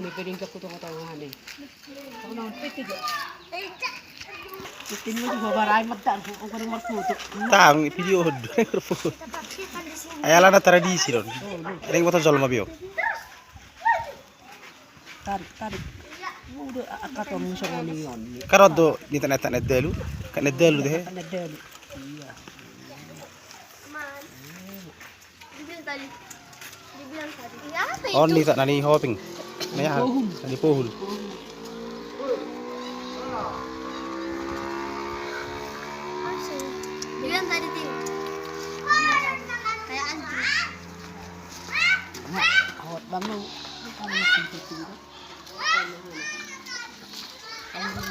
May pwedeng kaputong katangahan eh. Ako naman, pwede ka. Pitin mo di ba maray magdaan kung kanang magputo. Tang video hod. Ayala na tradisi ron. Ring mo to jol mabio. Tarik. Udah akatong mo siya ngayon yun. Karod do internet net delu. Kan net delu deh. Kanadel. Iya. On ni tak nani hoping. Naya nani pohul. Bilang tadi ting. Kayak anjing. Awat banget. Kamu masih gitu. Kamu